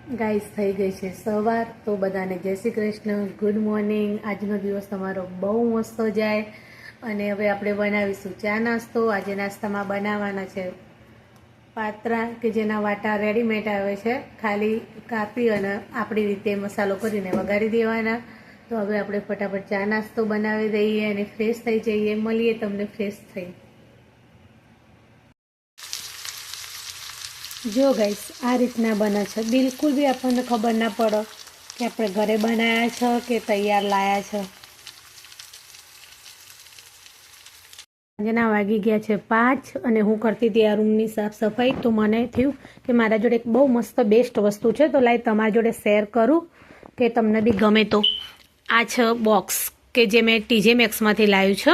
Guys થઈ ગઈ છે સવાર, તો બધાને જય શ્રી કૃષ્ણ, ગુડ મોર્નિંગ। આજનો દિવસ તમારો બહુ મસ્ત જાય। અને હવે આપણે બનાવીશું ચા નાસ્તો। આજે નાસ્તામાં બનાવવાના છે પાત્રા, કે જેના વાટા રેડીમેડ આવે છે, ખાલી કાપી અને આપણી રીતે મસાલો કરીને વઘારી દેવાના। તો હવે આપણે ફટાફટ ચા નાસ્તો બનાવી દઈએ અને ફ્રેશ થઈ જઈએ। મળીએ તમને ફ્રેશ થઈ। જો ગાઈસ, આ રીતના બને છે। બિલકુલ બી આપણને ખબર ના પડે કે આપણે ઘરે બનાવ્યા છે કે તૈયાર લાયા છે। સાંજના વાગી ગયા છે 5 અને હું કરતી હતી આ રૂમની સાફ સફાઈ। તો મને થયું કે મારા જોડે એક બહુ મસ્ત બેસ્ટ વસ્તુ છે, તો લાઈ તમારી જોડે શેર કરું કે તમને બી ગમે। તો આ છે બોક્સ, કે જે મેં TJ Maxxમાંથી લાવ્યું છે,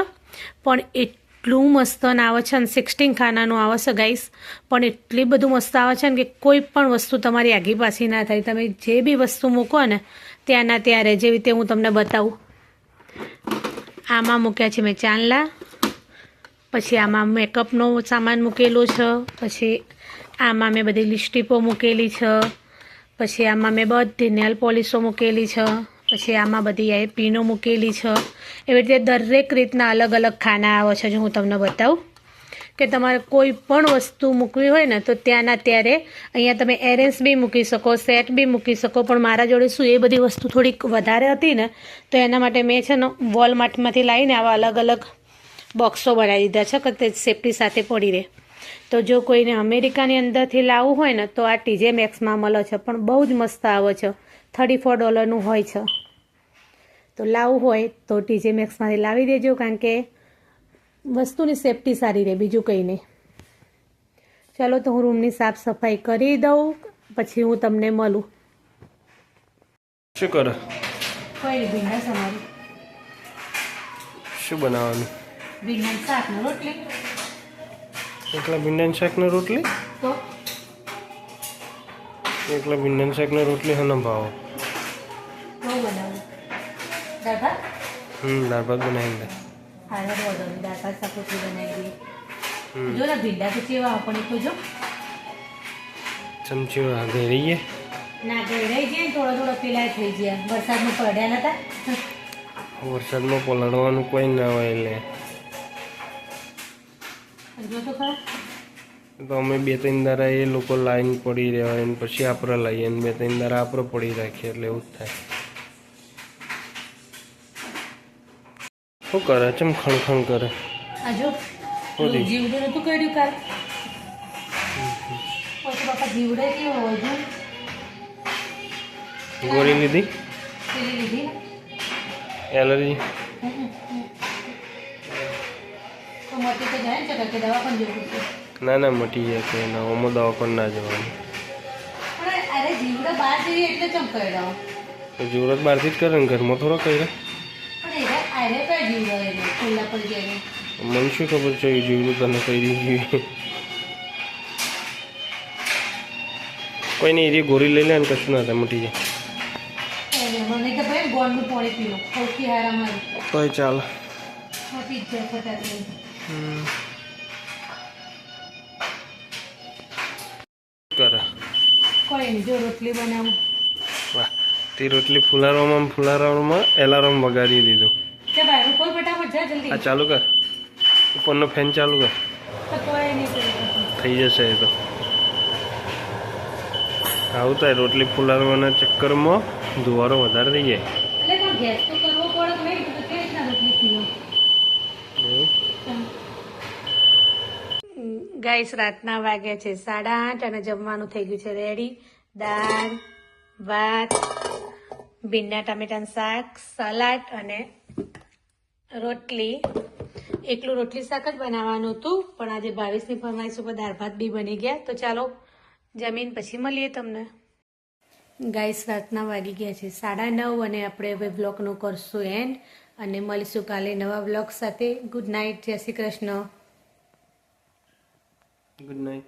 પણ એટલું મસ્ત આવે છે, અને 16 ખાનાનું આવે છે ગાઈસ। પણ એટલી બધું મસ્ત આવે છે ને કે કોઈ પણ વસ્તુ તમારી આગી પાછી ના થાય। તમે જે બી વસ્તુ મૂકો ને ત્યાંના ત્યારે, જેવી રીતે હું તમને બતાવું। આમાં મૂક્યા છે મેં ચાંદલા, પછી આમાં મેકઅપનો સામાન મૂકેલો છે, પછી આમાં મેં બધી લિપસ્ટિકો મૂકેલી છે, પછી આમાં મેં બધી નેલ પોલિશો મૂકેલી છે, પછી આમાં બધી આ પીનો મૂકેલી છે। એવી રીતે દરેક રીતના અલગ અલગ ખાના આવે છે। જો હું તમને બતાવું કે તમારે કોઈ પણ વસ્તુ મૂકવી હોય ને તો ત્યાંના ત્યારે અહીંયા તમે એરેન્સ બી મૂકી શકો, સેટ બી મૂકી શકો। પણ મારા જોડે શું એ બધી વસ્તુ થોડીક વધારે હતી ને, તો એના માટે મેં છે ને વોલમાર્ટમાંથી લાવીને આવા અલગ અલગ બોક્સો બનાવી દીધા છે કે તે સેફટી સાથે પડી રહે। તો જો કોઈને અમેરિકાની અંદરથી લાવવું હોય ને તો આ TJ Maxxમાં મળે છે, પણ બહુ જ મસ્ત આવે છે। $34 હોય છે। તો લાવવું હોય તો TJ Maxxમાંથી લાવી દેજો, કારણ કે વસ્તુની સેફટી સારી રહે, બીજું કંઈ નહીં। ચાલો તો હું રૂમની સાફ સફાઈ કરી દઉં, પછી હું તમને મળું। શું કરે? કોઈ ભીંડા સમારી, શું બનાવવાનું? ભીંડા શાક ને રોટલી। એકલા ભીંડાનું શાક ને રોટલી? તો એકલા ભીંડાનું શાક ને રોટલી હનો ભાવ? બહુ બનાવું દાળ ભાત। દાળ ભાત બનાવી દે। હારે દાળ ભાત શાક રોટલી બનાવી દઈએ। જો ને ભીંડા તો કેવા આપણે તો જો ચમચી આગળ રહીએ ના ગઈ જાય, થોડા થોડા પેલા થઈ ગયા, વરસાદમાં પડ્યા નતા। વરસાદમાં પલાળવાનું કોઈ ના હોય એટલે જો તો ખરા, તો અમે 2-3 દાડા એ લોકો લાઈન પડી રહેવાય ને પછી આપણે લઈએ ને 2-3 દાડા આપણે પડી રાખીએ, એટલે એવું જ થાય। શું કરે? ચમ ખણખણ કરે? આ જો જીવડે નતું કર્યું કાલ, પછી બાપા જીવડે કેવો હોય જો, ગોળી લીધી? પેલી લીધી એલર્જી? તો મોટી તો જાય છે કે દવા પણ જોવું પડશે। ના ના, મટી જાય કે ના, ઓમાં દવાખાને ના જવાનું। પણ અરે જીવડે બહાર જઈએ એટલે ચમ કર્યા, તો જરૂરત બહારથી જ કરે ને, ઘરમાં થોડો કર્યા। પણ એને આરે કઈ જીવડે એને ખુલ્લા પર જાય, મને શું ખબર છે એ જીવડું તને કહી દીધી? કોઈ નહીં, એ ગોળી લઈ લે ને કશું ના થાય, મટી જાય। મને તો ભાઈ ગોળનું પાણી પી લો, સૌથી હારા મારું તોય ચાલે। પી જ જાય ફટાકડી। કરે કોઈ નહીં, જો રોટલી બનાવું। વાહ, તે રોટલી ફુલારામાં એલાર્મ વગાડી દીધું। કે ભાઈ કોઈ ફટાફટ જા જલ્દી। આ ચાલુ કર, ઉપરનો ફેન ચાલુ કર, તો કોઈ નહીં કર્યું, થઈ જશે એ તો। આવું થાય, રોટલી ફુલારવાના ચક્કરમાં ધુવારો વધારે થઈ જાય। એટલે પણ ગેસ તો કરવો પડે કે નહીં, તો કેવી રીતના રોટલી પીવો। ગાઈસ, રાતના વાગ્યા છે 8:30 અને જમવાનું થઈ ગયું છે રેડી। દાળ ભાત, ભીંડા ટામેટાનું શાક, સલાડ અને રોટલી। એકલું રોટલી શાક જ બનાવવાનું હતું, પણ આજે 22ની ફરમાઈશ ઉપર દાળ ભાત બી બની ગયા। તો ચાલો જમીન પછી મળીએ તમને। ગાઈસ, રાતના વાગી ગયા છે 9:30 અને આપણે હવે બ્લોગનો કરશું એન્ડ, અને મળીશું કાલે નવા બ્લોગ સાથે। ગુડ નાઇટ, જય શ્રી કૃષ્ણ। Good night.